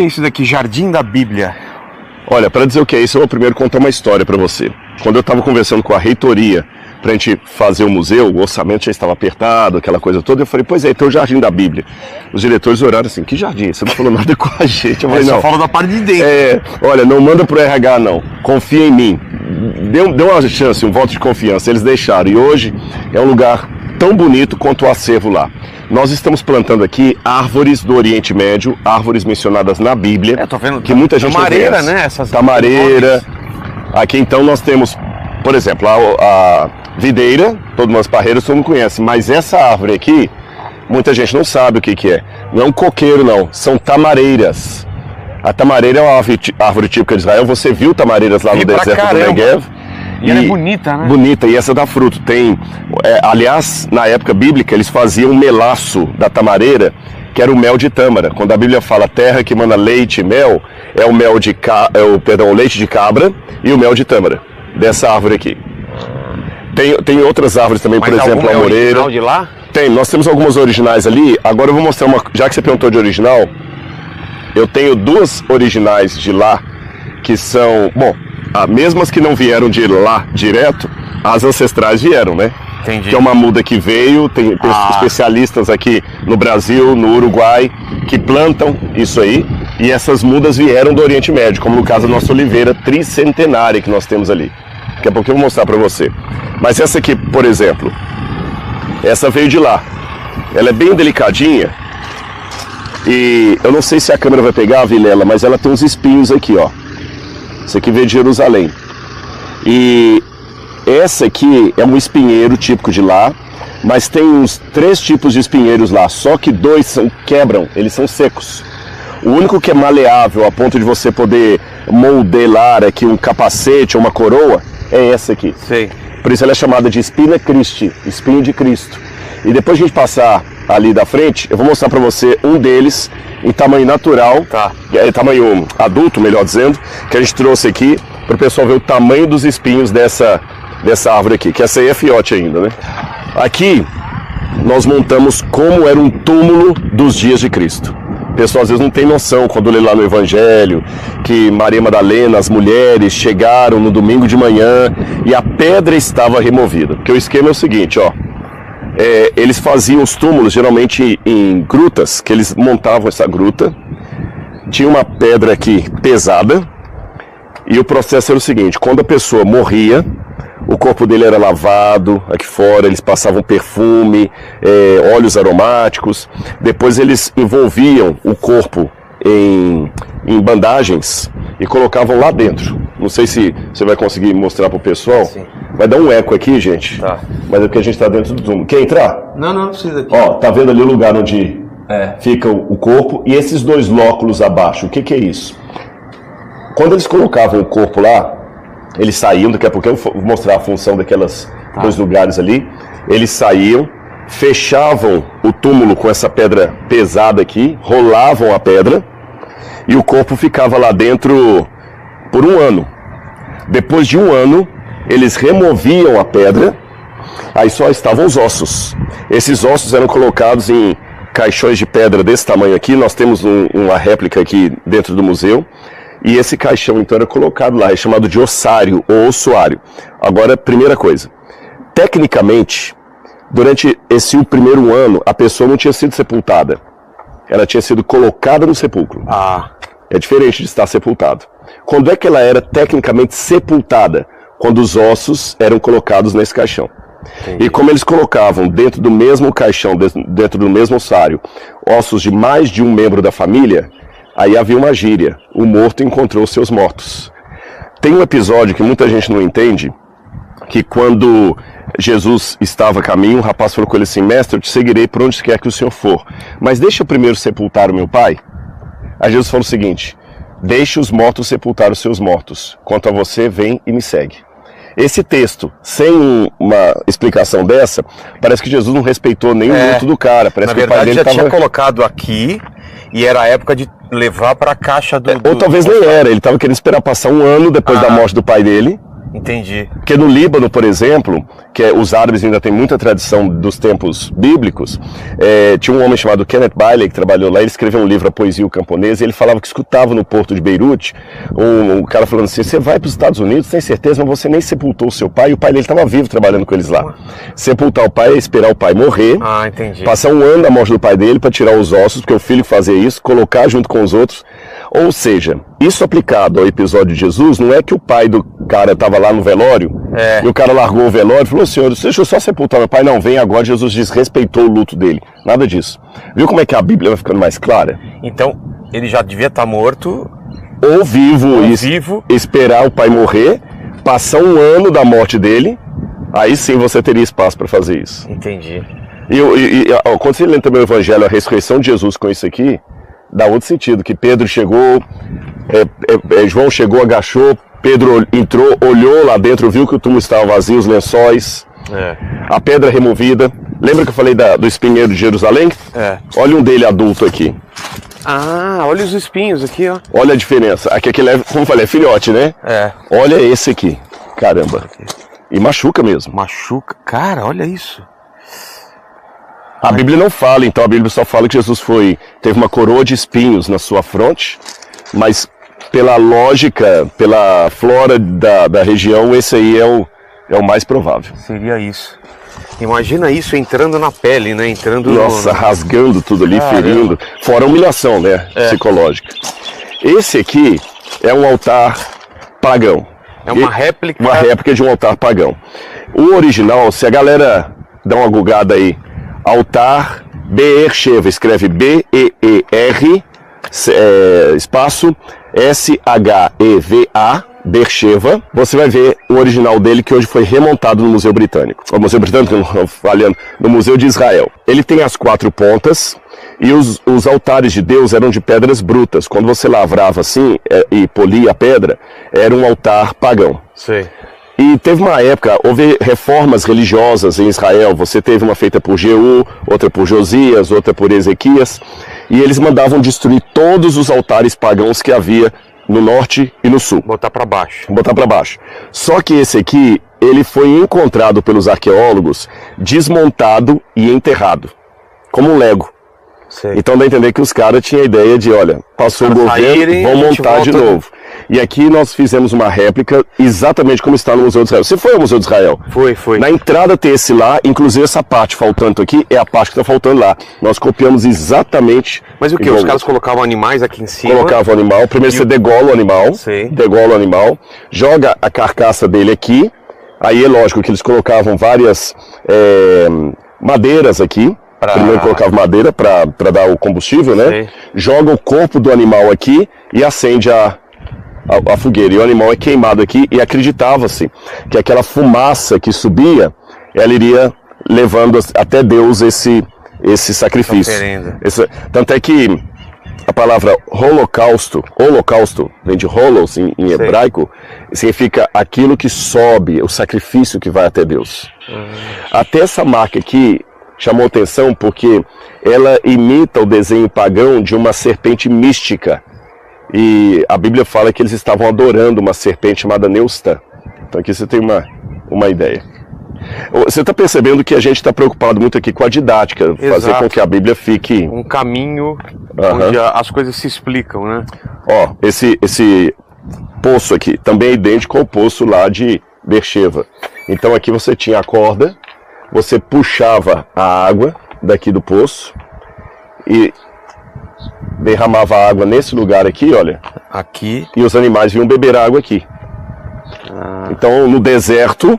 É isso daqui, Jardim da Bíblia. Olha, para dizer o que é isso, eu vou primeiro contar uma história para você. Quando eu estava conversando com a reitoria para a gente fazer o museu, o orçamento já estava apertado, aquela coisa toda, eu falei, pois é, então o Jardim da Bíblia. Os diretores oraram assim, que jardim? Você não falou nada com a gente. Eu falei, não. Só fala da parte de dentro. Olha, não manda pro RH não, confia em mim. Deu uma chance, um voto de confiança, eles deixaram. E hoje é um lugar tão bonito quanto o acervo lá. Nós estamos plantando aqui árvores do Oriente Médio, árvores mencionadas na Bíblia, tô vendo, que muita gente tamareira, não conhece. né? Essas Tamareira. Aqui então nós temos, por exemplo, a videira, todo mundo, as parreiras, todo mundo conhece, mas essa árvore aqui, muita gente não sabe o que é. Não é um coqueiro não, são tamareiras. A tamareira é uma árvore típica de Israel, você viu tamareiras lá no deserto do Negev. E ela é bonita, né? Bonita, e essa dá fruto. Tem, aliás, na época bíblica, eles faziam melaço da tamareira, que era o mel de tâmara. Quando a Bíblia fala terra que manda leite e mel, é o mel de o leite de cabra e o mel de tâmara, dessa árvore aqui. Tem outras árvores também, por exemplo, a moreira. Original de lá? Tem, nós temos algumas originais ali. Agora eu vou mostrar uma, já que você perguntou de original, eu tenho duas originais de lá, que são, bom, mesmas que não vieram de lá direto, as ancestrais vieram, né? Entendi. Que é uma muda que veio, tem especialistas aqui no Brasil, no Uruguai, que plantam isso aí, e essas mudas vieram do Oriente Médio, como no caso da nossa oliveira tricentenária que nós temos ali. Daqui a pouco eu vou mostrar para você. Mas essa aqui, por exemplo, essa veio de lá. Ela é bem delicadinha, e eu não sei se a câmera vai pegar, Vilela, mas ela tem uns espinhos aqui, ó. Isso aqui veio de Jerusalém. E essa aqui é um espinheiro típico de lá, mas tem uns 3 tipos de espinheiros lá, só que 2 quebram, eles são secos. O único que é maleável a ponto de você poder modelar aqui um capacete ou uma coroa é essa aqui. Sei. Por isso ela é chamada de Spina Christi, espinho de Cristo. E depois de a gente passar ali da frente, eu vou mostrar para você um deles em tamanho natural, tamanho adulto, melhor dizendo, que a gente trouxe aqui para o pessoal ver o tamanho dos espinhos dessa árvore aqui, que essa aí é fiote ainda, né? Aqui nós montamos como era um túmulo dos dias de Cristo. O pessoal às vezes não tem noção, quando lê lá no Evangelho, que Maria Madalena, as mulheres chegaram no domingo de manhã e a pedra estava removida. Porque o esquema é o seguinte, ó. Eles faziam os túmulos geralmente em grutas, que eles montavam essa gruta, tinha uma pedra aqui pesada, e o processo era o seguinte: quando a pessoa morria, o corpo dele era lavado aqui fora, eles passavam perfume, óleos aromáticos, depois eles envolviam o corpo em bandagens e colocavam lá dentro. Não sei se você vai conseguir mostrar pro pessoal. Sim. Vai dar um eco aqui, gente. Tá. Mas é porque a gente tá dentro do túmulo. Quer entrar? Não precisa aqui. Ó, tá vendo ali o lugar onde fica o corpo e esses 2 lóculos abaixo, o que é isso? Quando eles colocavam o corpo lá, eles saíam, daqui a pouco eu vou mostrar a função daquelas 2 lugares ali, eles saíam, fechavam o túmulo com essa pedra pesada aqui, rolavam a pedra e o corpo ficava lá dentro por 1 ano. Depois de 1 ano, eles removiam a pedra, aí só estavam os ossos. Esses ossos eram colocados em caixões de pedra desse tamanho aqui, nós temos uma réplica aqui dentro do museu, e esse caixão então era colocado lá, é chamado de ossário ou ossuário. Agora, primeira coisa, tecnicamente, durante esse primeiro ano, a pessoa não tinha sido sepultada, ela tinha sido colocada no sepulcro. É diferente de estar sepultado. Quando é que ela era tecnicamente sepultada? Quando os ossos eram colocados nesse caixão. Entendi. E como eles colocavam dentro do mesmo caixão, dentro do mesmo ossário, ossos de mais de um membro da família, aí havia uma gíria: o morto encontrou seus mortos. Tem um episódio que muita gente não entende, que quando Jesus estava a caminho, o rapaz falou com ele assim: mestre, eu te seguirei por onde quer que o senhor for, mas deixa eu primeiro sepultar o meu pai. Aí Jesus falou o seguinte: deixe os mortos sepultar os seus mortos, quanto a você, vem e me segue. Esse texto, sem uma explicação dessa, parece que Jesus não respeitou nem o luto do cara. Parece que o pai dele já tinha colocado aqui e era a época de levar para a caixa do... Ou talvez nem era, ele estava querendo esperar passar 1 ano depois da morte do pai dele, Entendi. Porque no Líbano, por exemplo, os árabes ainda têm muita tradição dos tempos bíblicos, tinha um homem chamado Kenneth Bailey que trabalhou lá, ele escreveu um livro, A Poesia e o Camponês, e ele falava que escutava no porto de Beirute um cara falando assim: você vai para os Estados Unidos, tem certeza, mas você nem sepultou o seu pai, e o pai dele estava vivo trabalhando com eles lá. Sepultar o pai é esperar o pai morrer, passar um ano da morte do pai dele para tirar os ossos, porque o filho fazia isso, colocar junto com os outros. Ou seja, isso aplicado ao episódio de Jesus, não é que o pai do cara estava lá no velório, e o cara largou o velório e falou: senhor, deixa eu só sepultar meu pai. Não, vem agora. Jesus desrespeitou o luto dele. Nada disso. Viu como é que a Bíblia vai ficando mais clara? Então, ele já devia estar morto. Ou vivo, esperar o pai morrer, passar um ano da morte dele, aí sim você teria espaço para fazer isso. Entendi. Quando você lê também o Evangelho, a ressurreição de Jesus com isso aqui, dá outro sentido, que Pedro chegou, João chegou, agachou, Pedro entrou, olhou lá dentro, viu que o túmulo estava vazio, os lençóis, a pedra removida. Lembra que eu falei do espinheiro de Jerusalém? Olha um dele adulto aqui. Ah, olha os espinhos aqui, ó. Olha a diferença. Aqui como eu falei, é filhote, né? Olha esse aqui. Caramba. E machuca mesmo. Machuca. Cara, olha isso. A Bíblia não fala, então a Bíblia só fala que Jesus teve uma coroa de espinhos na sua fronte, mas pela lógica, pela flora da região, esse aí é o mais provável. Seria isso. Imagina isso entrando na pele, né? Nossa, rasgando tudo ali, ferindo. Fora a humilhação, né? Psicológica. Esse aqui é um altar pagão. É uma réplica? Uma réplica de um altar pagão. O original, se a galera dá uma googada aí, altar Beersheva, escreve B-E-E-R, espaço S-H-E-V-A, Beersheva, você vai ver o original dele, que hoje foi remontado no Museu Britânico. O Museu Britânico, falhando, no Museu de Israel. Ele tem as 4 pontas e os altares de Deus eram de pedras brutas. Quando você lavrava assim e polia a pedra, era um altar pagão. Sim. E teve uma época, houve reformas religiosas em Israel. Você teve uma feita por Jeú, outra por Josias, outra por Ezequias. E eles mandavam destruir todos os altares pagãos que havia no norte e no sul. Botar para baixo. Só que esse aqui, ele foi encontrado pelos arqueólogos desmontado e enterrado, como um Lego. Sei. Então dá a entender que os caras tinham a ideia de, olha, passou o governo, vão montar de novo. E aqui nós fizemos uma réplica exatamente como está no Museu de Israel. Você foi ao Museu de Israel? Foi. Na entrada tem esse lá, inclusive essa parte faltando aqui é a parte que está faltando lá. Nós copiamos exatamente. Mas o que? Os caras colocavam animais aqui em cima? Colocavam o animal. Primeiro você degola o animal. Sim. Degola o animal. Joga a carcaça dele aqui. Aí é lógico que eles colocavam várias madeiras aqui. Primeiro colocava madeira para dar o combustível, né? Sim. Joga o corpo do animal aqui e acende a fogueira. E o animal é queimado aqui, e acreditava-se que aquela fumaça que subia, ela iria levando até Deus esse sacrifício. Tanto é que a palavra holocausto vem de holos em hebraico, significa aquilo que sobe, o sacrifício que vai até Deus. Até essa marca aqui chamou atenção porque ela imita o desenho pagão de uma serpente mística. E a Bíblia fala que eles estavam adorando uma serpente chamada Neustã. Então aqui você tem uma ideia. Você está percebendo que a gente está preocupado muito aqui com a didática. Exato. Fazer com que a Bíblia fique... um caminho onde as coisas se explicam, né? Ó, esse poço aqui também é idêntico ao poço lá de Beersheva. Então aqui você tinha a corda, você puxava a água daqui do poço e derramava a água nesse lugar aqui, olha. Aqui. E os animais vinham beber água aqui. Então no deserto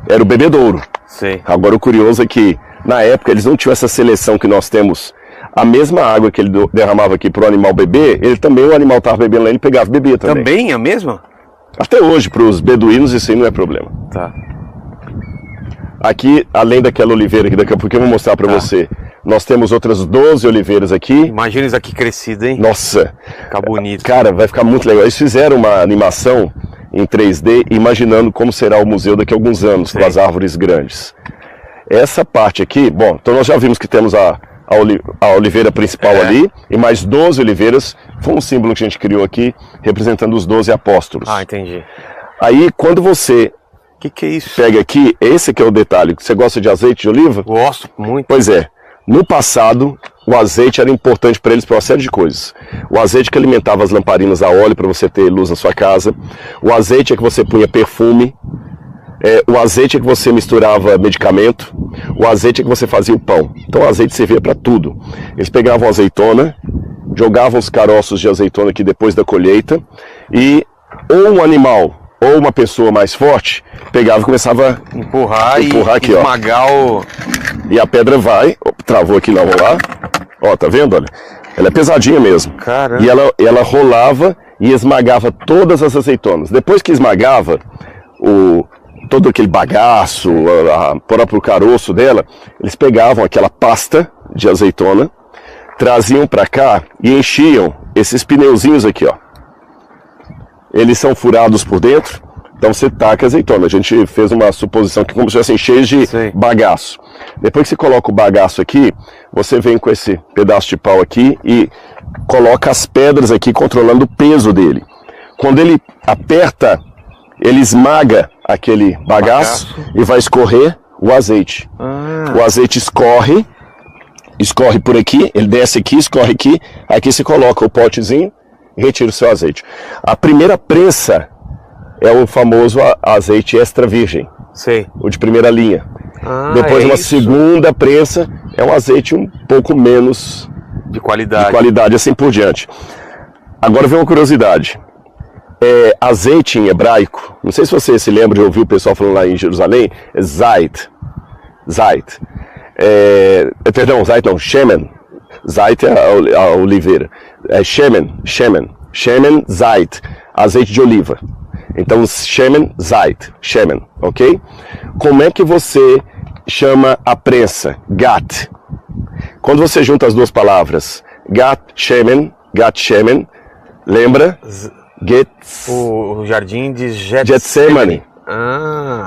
era o bebedouro. Sim. Agora o curioso é que na época eles não tinham essa seleção que nós temos. A mesma água que ele derramava aqui para o animal beber, o animal estava bebendo lá, ele pegava e bebia também. Também a mesma? Até hoje, para os beduínos, isso aí não é problema. Tá. Aqui, além daquela oliveira que daqui a pouco eu vou mostrar para você, nós temos outras 12 oliveiras aqui. Imagina isso aqui crescido, hein? Nossa! Fica bonito. Cara, vai ficar muito legal. Eles fizeram uma animação em 3D, imaginando como será o museu daqui a alguns anos, com as árvores grandes. Essa parte aqui, bom, então nós já vimos que temos a oliveira principal ali, e mais 12 oliveiras. Foi um símbolo que a gente criou aqui, representando os 12 apóstolos. Ah, entendi. Aí quando você que é isso? pega aqui, esse que é o detalhe. Você gosta de azeite de oliva? Gosto muito. Pois é. No passado, o azeite era importante para eles para uma série de coisas. O azeite que alimentava as lamparinas a óleo para você ter luz na sua casa. O azeite é que você punha perfume. O azeite é que você misturava medicamento. O azeite é que você fazia o pão. Então o azeite servia para tudo. Eles pegavam a azeitona, jogavam os caroços de azeitona aqui depois da colheita e ou um animal ou uma pessoa mais forte pegava e começava a empurrar aqui, esmagar ó. E a pedra vai, travou aqui não, vamos lá. Ó, tá vendo? Olha, ela é pesadinha mesmo. Caramba. E ela rolava e esmagava todas as azeitonas. Depois que esmagava todo aquele bagaço, o próprio caroço dela, eles pegavam aquela pasta de azeitona, traziam para cá e enchiam esses pneuzinhos aqui, ó. Eles são furados por dentro, então você taca azeitona. A gente fez uma suposição que como se fossem cheios de bagaço. Depois que você coloca o bagaço aqui, você vem com esse pedaço de pau aqui e coloca as pedras aqui controlando o peso dele. Quando ele aperta, ele esmaga aquele bagaço e vai escorrer o azeite. O azeite escorre por aqui, ele desce aqui, escorre aqui, aqui você coloca o potezinho e retira o seu azeite. A primeira prensa é o famoso azeite extra virgem, o de primeira linha. Depois uma segunda prensa é um azeite um pouco menos de qualidade, assim por diante. Agora vem uma curiosidade. Azeite em hebraico, não sei se você se lembra de ouvir o pessoal falando lá em Jerusalém, é zait. Perdão, zait não, shemen. Zait é a oliveira. É shemen, zait, azeite de oliva. Então, shemen, zait, shemen, ok? Como é que você chama a prensa? Gat. Quando você junta as duas palavras, gat, shemen, lembra? O jardim de Getsemane.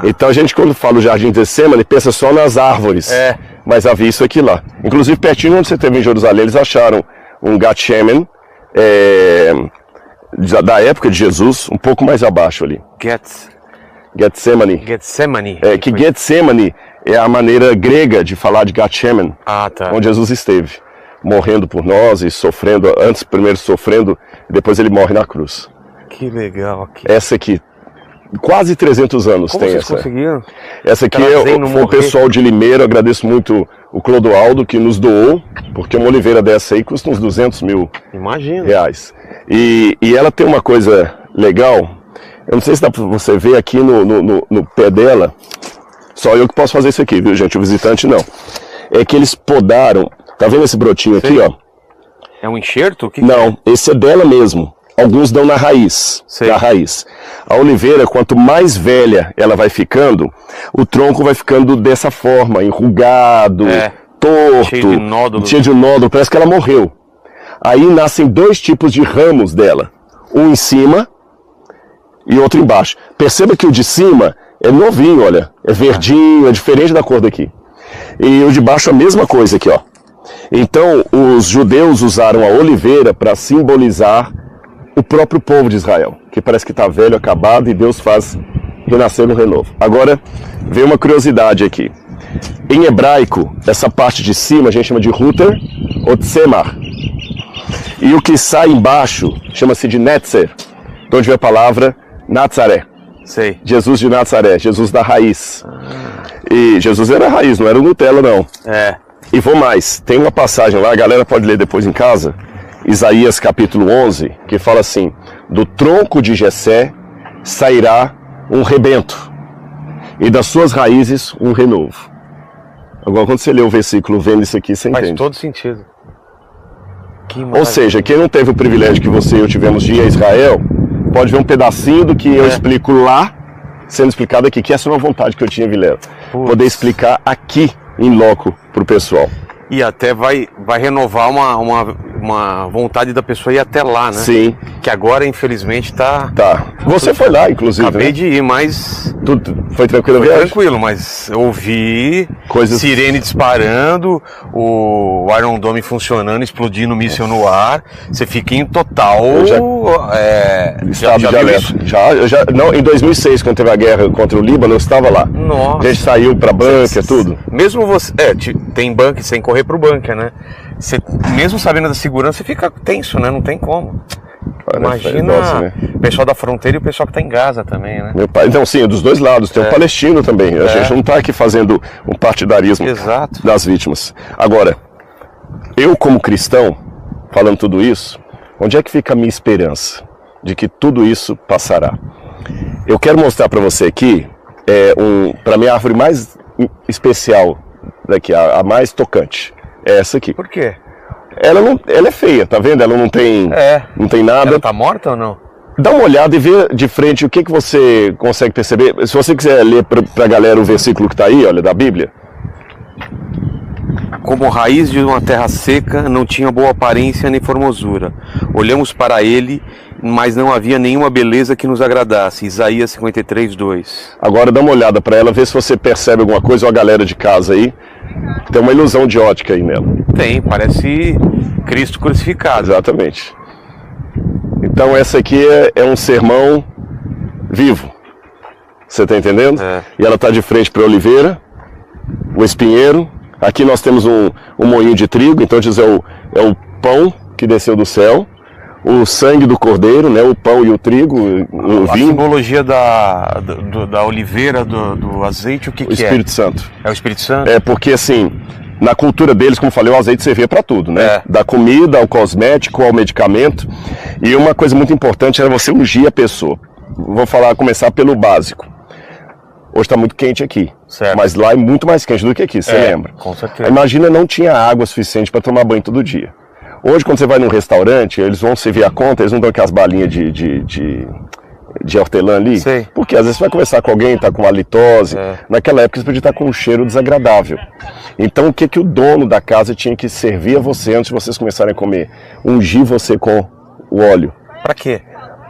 Então a gente quando fala o jardim de Getsemane pensa só nas árvores, mas havia isso aqui lá. Inclusive pertinho onde você esteve em Jerusalém, eles acharam um Gat-Shemen da época de Jesus, um pouco mais abaixo ali. Getsemane. Que Getsemane é a maneira grega de falar de Gat-Shemen, onde Jesus esteve, morrendo por nós e sofrendo, primeiro sofrendo, depois ele morre na cruz. Que legal. Essa aqui, quase 300 anos Como tem vocês essa. Conseguiram? Essa aqui foi o pessoal de Limeira, agradeço muito o Clodoaldo que nos doou, porque uma oliveira dessa aí custa uns 200 mil reais. E ela tem uma coisa legal, eu não sei se dá pra você ver aqui no pé dela, só eu que posso fazer isso aqui, viu gente, o visitante não. É que eles podaram, tá vendo esse brotinho aqui, ó? É um enxerto? Não, esse é dela mesmo. Alguns dão na raiz, A oliveira, quanto mais velha ela vai ficando, o tronco vai ficando dessa forma, enrugado, torto, cheio de nódulo, parece que ela morreu. Aí nascem dois tipos de ramos dela, um em cima e outro embaixo. Perceba que o de cima é novinho, olha, é verdinho, é diferente da cor daqui. E o de baixo a mesma coisa aqui, ó. Então, os judeus usaram a oliveira para simbolizar o próprio povo de Israel, que parece que está velho, acabado, e Deus faz renascer no renovo. Agora, vem uma curiosidade aqui. Em hebraico, essa parte de cima a gente chama de Ruter ou Tzemar. E o que sai embaixo chama-se de Netzer, de onde vem a palavra Nazaré. Jesus de Nazaré, Jesus da raiz. E Jesus era a raiz, não era o Nutella, não. E vou mais, tem uma passagem lá, a galera pode ler depois em casa, Isaías capítulo 11, que fala assim: do tronco de Jessé sairá um rebento, e das suas raízes um renovo. Agora, quando você lê o versículo vendo isso aqui, você entende. Faz todo sentido. Ou seja, quem não teve o privilégio que você e eu tivemos de ir a Israel, pode ver um pedacinho do que eu explico lá, sendo explicado aqui, que essa é uma vontade que eu tinha, Vilela. Poder explicar aqui, em loco, para o pessoal. E até vai renovar uma uma vontade da pessoa ir até lá, né? Sim. Que agora, infelizmente, tá... Você foi lá, inclusive, Acabei né? de ir, mas... Tudo foi tranquilo a Foi viagem? tranquilo, mas eu ouvi Coisas... sirene disparando, o Iron Dome funcionando, explodindo míssil no ar. Você fica em total... estado de alerta. Não, em 2006, quando teve a guerra contra o Líbano, eu estava lá. Nossa. A gente saiu pra bunker, tudo. Mesmo você... tem bunker, sem correr pro bunker, né? Você, mesmo sabendo da segurança, você fica tenso, né? Não tem como. Imagina o pessoal da fronteira e o pessoal que está em Gaza também, né? Meu pai, então sim, dos dois lados, tem o palestino também. A gente não está aqui fazendo um partidarismo das vítimas. Agora, eu como cristão, falando tudo isso, onde é que fica a minha esperança de que tudo isso passará? Eu quero mostrar para você aqui, para mim a árvore mais especial daqui, a mais tocante, é essa aqui. Por quê? Ela é feia, tá vendo? Ela não tem nada. Ela tá morta ou não? Dá uma olhada e vê de frente o que você consegue perceber. Se você quiser ler pra galera o versículo que tá aí, olha, da Bíblia. Como raiz de uma terra seca, não tinha boa aparência nem formosura. Olhamos para ele, mas não havia nenhuma beleza que nos agradasse. Isaías 53, 2. Agora dá uma olhada para ela, vê se você percebe alguma coisa, ou a galera de casa aí. Tem uma ilusão de ótica aí nela. Tem, parece Cristo crucificado. Exatamente. Então essa aqui é um sermão vivo. Você está entendendo? E ela está de frente para a oliveira, o espinheiro. Aqui nós temos um moinho de trigo, então diz é o pão que desceu do céu, o sangue do cordeiro, né, o pão e o trigo, o vinho. A simbologia da oliveira, do azeite, o que é? O Espírito Santo. É o Espírito Santo? É porque assim, na cultura deles, como eu falei, o azeite servia para tudo, né? Da comida ao cosmético, ao medicamento. E uma coisa muito importante era você ungir a pessoa. Vou começar pelo básico. Hoje está muito quente aqui, mas lá é muito mais quente do que aqui, você lembra? Com certeza. Imagina, não tinha água suficiente para tomar banho todo dia. Hoje, quando você vai num restaurante, eles vão servir a conta, eles não dão aquelas balinhas de hortelã ali. Sei. Porque às vezes você vai conversar com alguém, está com halitose. Naquela época você podia estar com um cheiro desagradável. Então o que o dono da casa tinha que servir a você antes de vocês começarem a comer? Ungir você com o óleo. Para quê?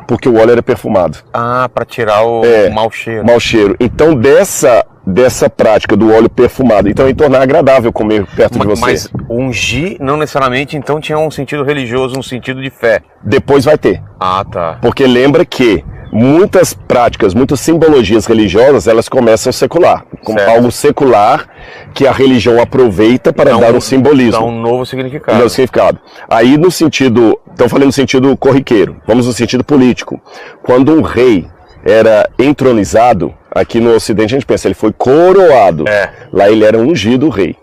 Porque o óleo era perfumado. Para tirar o mau cheiro. Mau cheiro. Então dessa prática do óleo perfumado, então em tornar agradável comer perto de você. Mas ungir não necessariamente então tinha um sentido religioso, um sentido de fé. Depois vai ter. Tá. Porque lembra que muitas práticas, muitas simbologias religiosas, elas começam secular. Como algo secular que a religião aproveita para dar um simbolismo. Dá um novo significado. Aí no sentido, estão falando no sentido corriqueiro, vamos no sentido político. Quando um rei era entronizado, aqui no Ocidente a gente pensa, ele foi coroado. Lá ele era ungido rei.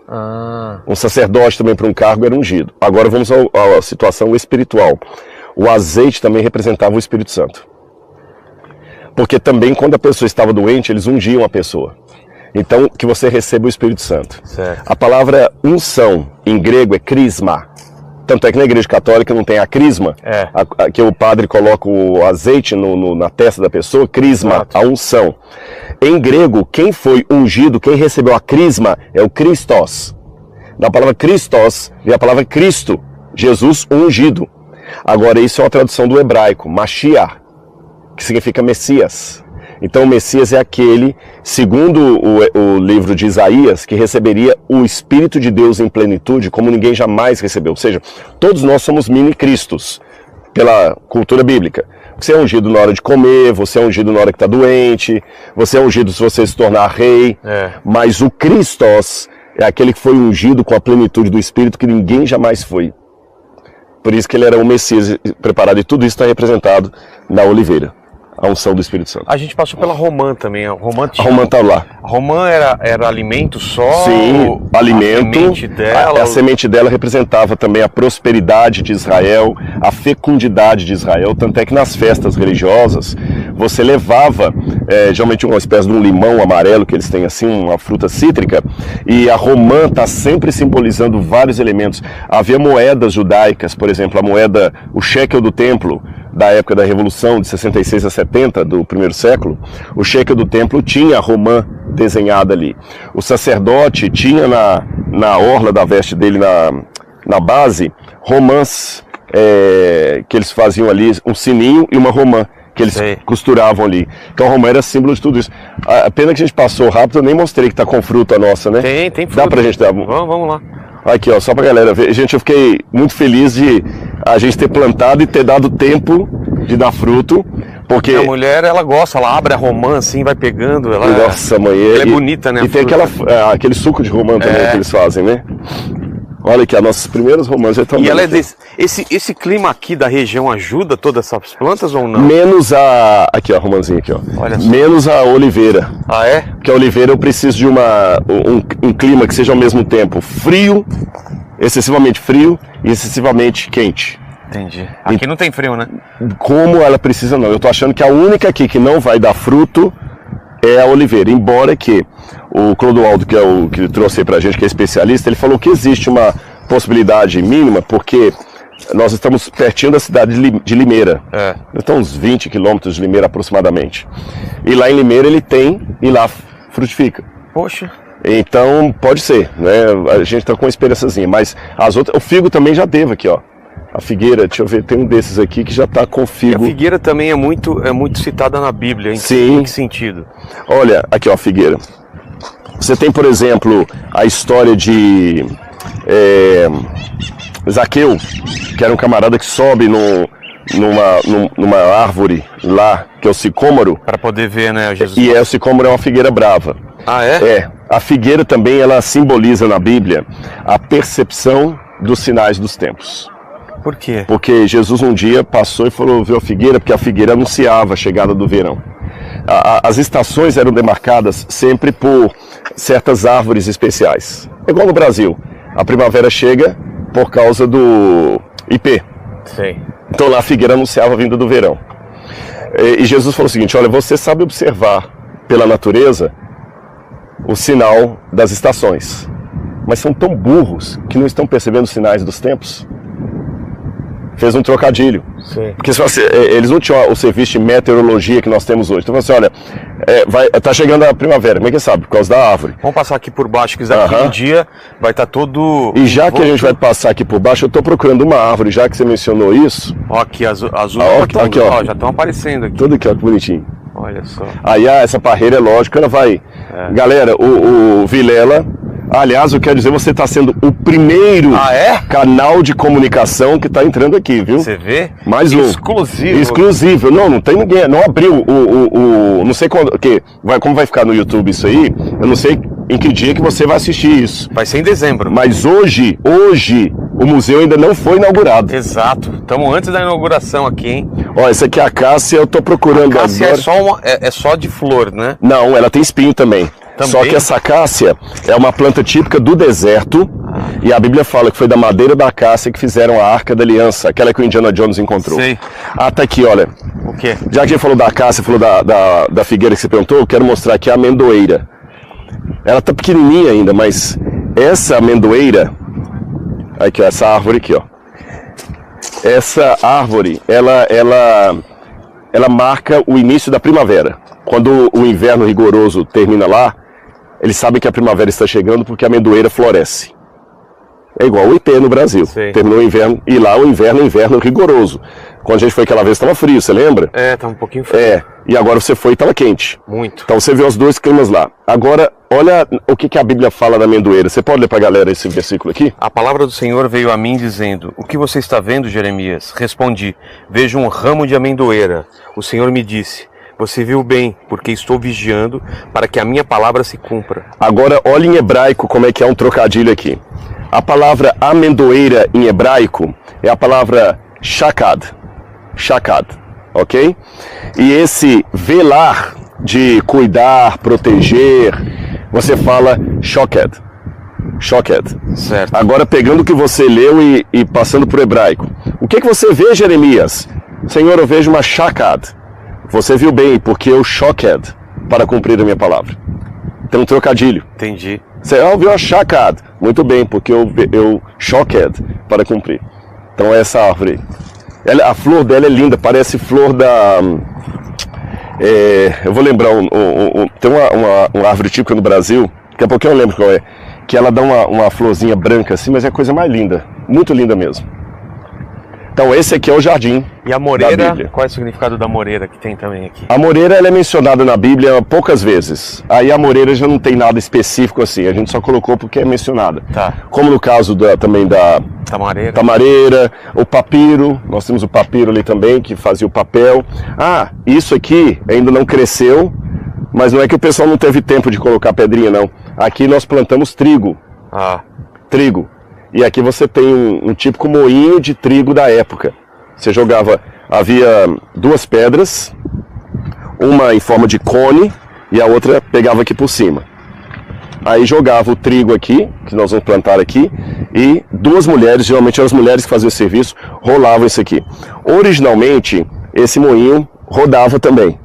Um sacerdote também para um cargo era ungido. Agora vamos à situação espiritual. O azeite também representava o Espírito Santo. Porque também quando a pessoa estava doente, eles ungiam a pessoa. Então, que você receba o Espírito Santo. A palavra unção, em grego, é crisma. Tanto é que na igreja católica não tem a crisma, que o padre coloca o azeite na testa da pessoa, crisma, a unção. Em grego, quem foi ungido, quem recebeu a crisma, é o Christos. Da palavra Christos, vem a palavra Cristo, Jesus ungido. Agora, isso é uma tradução do hebraico, Mashiach, que significa Messias. Então o Messias é aquele, segundo o livro de Isaías, que receberia o Espírito de Deus em plenitude, como ninguém jamais recebeu. Ou seja, todos nós somos mini-cristos, pela cultura bíblica. Você é ungido na hora de comer, você é ungido na hora que está doente, você é ungido se você se tornar rei, mas o Christos é aquele que foi ungido com a plenitude do Espírito que ninguém jamais foi. Por isso que ele era o Messias preparado, e tudo isso está representado na oliveira. A unção do Espírito Santo. A gente passou pela romã também. A romã está lá. A romã era alimento só? Sim, alimento. A semente dela? A semente dela representava também a prosperidade de Israel, a fecundidade de Israel. Tanto é que nas festas religiosas, você levava, geralmente uma espécie de um limão amarelo, que eles têm assim, uma fruta cítrica, e a romã está sempre simbolizando vários elementos. Havia moedas judaicas, por exemplo, a moeda, o shekel do templo, da época da Revolução, de 66 a 70, do primeiro século, o shekel do templo tinha a romã desenhada ali. O sacerdote tinha na orla da veste dele, na base, romãs que eles faziam ali, um sininho e uma romã que eles costuravam ali. Então a romã era símbolo de tudo isso. A pena que a gente passou rápido, eu nem mostrei que tá com fruta nossa, né? Tem fruta. Dá pra gente dar? Vamos lá. Aqui, ó, só pra galera ver. Gente, eu fiquei muito feliz de a gente ter plantado e ter dado tempo de dar fruto, porque... A mulher, ela gosta, ela abre a romã assim, vai pegando, Nossa, mãe, ela é bonita, né? E tem aquele suco de romã também que eles fazem, né? Olha aqui, as nossas primeiras romãs já estão... E ela esse clima aqui da região ajuda todas essas plantas ou não? Menos aqui, ó, a romãzinha aqui, ó. Olha só. Menos a oliveira. Ah, é? Porque a oliveira eu preciso de um clima que seja ao mesmo tempo frio, excessivamente frio e excessivamente quente. Entendi. Aqui não tem frio, né? Como ela precisa não. Eu tô achando que a única aqui que não vai dar fruto é a oliveira. Embora que o Clodoaldo, que é o que trouxe pra gente, que é especialista, ele falou que existe uma possibilidade mínima, porque nós estamos pertinho da cidade de Limeira. Então uns 20 quilômetros de Limeira aproximadamente. E lá em Limeira ele tem, e lá frutifica. Poxa. Então pode ser, né? A gente tá com uma experiênciazinha, mas as outras, o figo também já teve aqui, ó. A figueira, deixa eu ver, tem um desses aqui que já está com figo. E a figueira também é muito citada na Bíblia, em que sentido? Olha, aqui ó, a figueira. Você tem, por exemplo, a história de Zaqueu, que era um camarada que sobe numa árvore lá, que é o sicômoro. Para poder ver, né, Jesus? E o sicômoro é uma figueira brava. Ah, é? A figueira também, ela simboliza na Bíblia a percepção dos sinais dos tempos. Por quê? Porque Jesus um dia passou e falou, viu a figueira, porque a figueira anunciava a chegada do verão. As estações eram demarcadas sempre por certas árvores especiais. É igual no Brasil. A primavera chega por causa do ipê. Sei. Então lá a figueira anunciava a vinda do verão. E Jesus falou o seguinte, olha, você sabe observar pela natureza o sinal das estações, mas são tão burros que não estão percebendo os sinais dos tempos. Fez um trocadilho. Sim. Porque eles não tinham o serviço de meteorologia que nós temos hoje. Então, assim, olha, tá chegando a primavera, como é que sabe? Por causa da árvore. Vamos passar aqui por baixo, que daqui um dia vai estar todo... E já que a gente vai passar aqui por baixo, eu estou procurando uma árvore, já que você mencionou isso. Ó, aqui, azul, aqui, ó. Já estão aparecendo aqui. Tudo aqui, ó, que bonitinho. Olha só. Aí essa parreira, é lógico, ela vai... Galera, o Vilela... Aliás, eu quero dizer, você está sendo o primeiro canal de comunicação que está entrando aqui, viu? Você vê? Mais um. Exclusivo. Não tem ninguém. Não abriu não sei quando, como vai ficar no YouTube isso aí. Eu não sei em que dia que você vai assistir isso. Vai ser em dezembro. Mas hoje, o museu ainda não foi inaugurado. Exato. Estamos antes da inauguração aqui, hein? Ó, essa aqui é a cássia, eu tô procurando agora. A cássia é só de flor, né? Não, ela tem espinho também. Só que essa cássia é uma planta típica do deserto, e a Bíblia fala que foi da madeira da cássia que fizeram a Arca da Aliança, aquela que o Indiana Jones encontrou. Sei. Tá aqui, olha. O quê? Já que a gente falou da cássia, falou da figueira que você perguntou, eu quero mostrar aqui a amendoeira. Ela tá pequenininha ainda, mas essa amendoeira, aqui ó, essa árvore aqui, ó. Essa árvore, ela marca o início da primavera. Quando o inverno rigoroso termina lá, eles sabem que a primavera está chegando porque a amendoeira floresce. É igual o ipê no Brasil. Sim. Terminou o inverno, e lá o inverno é inverno rigoroso. Quando a gente foi aquela vez estava frio, você lembra? Tá um pouquinho frio. E agora você foi e estava quente. Muito. Então você viu os dois climas lá. Agora, olha o que a Bíblia fala da amendoeira. Você pode ler para a galera esse versículo aqui? A palavra do Senhor veio a mim dizendo, o que você está vendo, Jeremias? Respondi, vejo um ramo de amendoeira. O Senhor me disse, você viu bem, porque estou vigiando para que a minha palavra se cumpra. Agora, olha em hebraico como é que é um trocadilho aqui. A palavra amendoeira em hebraico é a palavra shakad. Shakad, ok? E esse velar de cuidar, proteger, você fala shoked. Shoked. Certo. Agora, pegando o que você leu e passando para o hebraico. O que você vê, Jeremias? Senhor, eu vejo uma shakad. Você viu bem, porque eu shoked para cumprir a minha palavra. Tem um trocadilho. Entendi. Você viu a shakad. Muito bem, porque eu shoked para cumprir. Então essa árvore. A flor dela é linda, parece flor da... eu vou lembrar, tem uma árvore típica no Brasil, daqui a pouco eu lembro qual é, que ela dá uma florzinha branca assim, mas é a coisa mais linda. Muito linda mesmo. Então esse aqui é o jardim. E a moreira, qual é o significado da moreira que tem também aqui? A moreira ela é mencionada na Bíblia poucas vezes. Aí a moreira já não tem nada específico assim, a gente só colocou porque é mencionada. Tá. Como no caso também da tamareira, o papiro, nós temos o papiro ali também que fazia o papel. Ah, isso aqui ainda não cresceu, mas não é que o pessoal não teve tempo de colocar pedrinha não. Aqui nós plantamos trigo. Trigo. E aqui você tem um típico moinho de trigo da época. Você jogava, havia duas pedras, uma em forma de cone e a outra pegava aqui por cima. Aí jogava o trigo aqui, que nós vamos plantar aqui, e duas mulheres, geralmente eram as mulheres que faziam o serviço, rolavam isso aqui. Originalmente, esse moinho rodava também.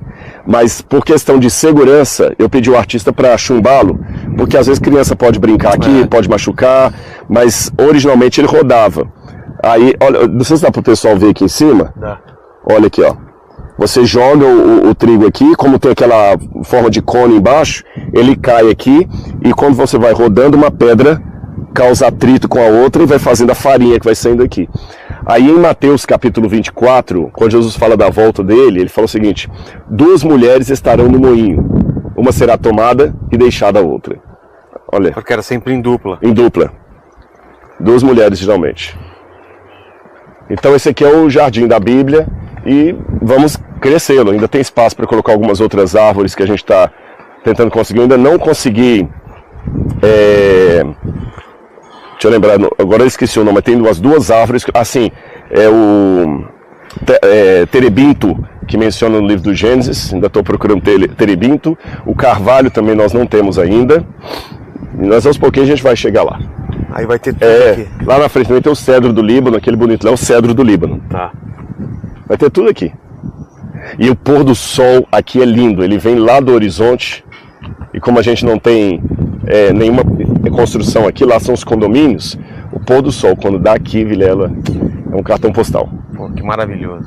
Mas por questão de segurança, eu pedi ao artista para chumbá-lo, porque às vezes criança pode brincar aqui, pode machucar, mas originalmente ele rodava. Aí, olha, não sei se dá para o pessoal ver aqui em cima. Dá. Olha aqui, ó. Você joga o trigo aqui, como tem aquela forma de cone embaixo, ele cai aqui e quando você vai rodando, uma pedra causa atrito com a outra e vai fazendo a farinha que vai saindo aqui. Aí em Mateus capítulo 24, quando Jesus fala da volta dele, ele fala o seguinte: duas mulheres estarão no moinho, uma será tomada e deixada a outra. Olha. Porque era sempre em dupla. Em dupla. Duas mulheres geralmente. Então esse aqui é o jardim da Bíblia e vamos crescê-lo. Ainda tem espaço para colocar algumas outras árvores que a gente está tentando conseguir. Eu ainda não consegui... Deixa eu lembrar, agora eu esqueci o nome, mas tem duas árvores, assim, o terebinto, que menciona no livro do Gênesis, ainda estou procurando terebinto, o carvalho também nós não temos ainda, e nós aos pouquinhos a gente vai chegar lá. Aí vai ter tudo aqui. Lá na frente também tem o cedro do Líbano, aquele bonito lá, o cedro do Líbano. Tá. Vai ter tudo aqui. E o pôr do sol aqui é lindo, ele vem lá do horizonte, e como a gente não tem nenhuma construção aqui, lá são os condomínios, o pôr do sol, quando dá aqui, Vilela, é um cartão postal. Pô, que maravilhoso.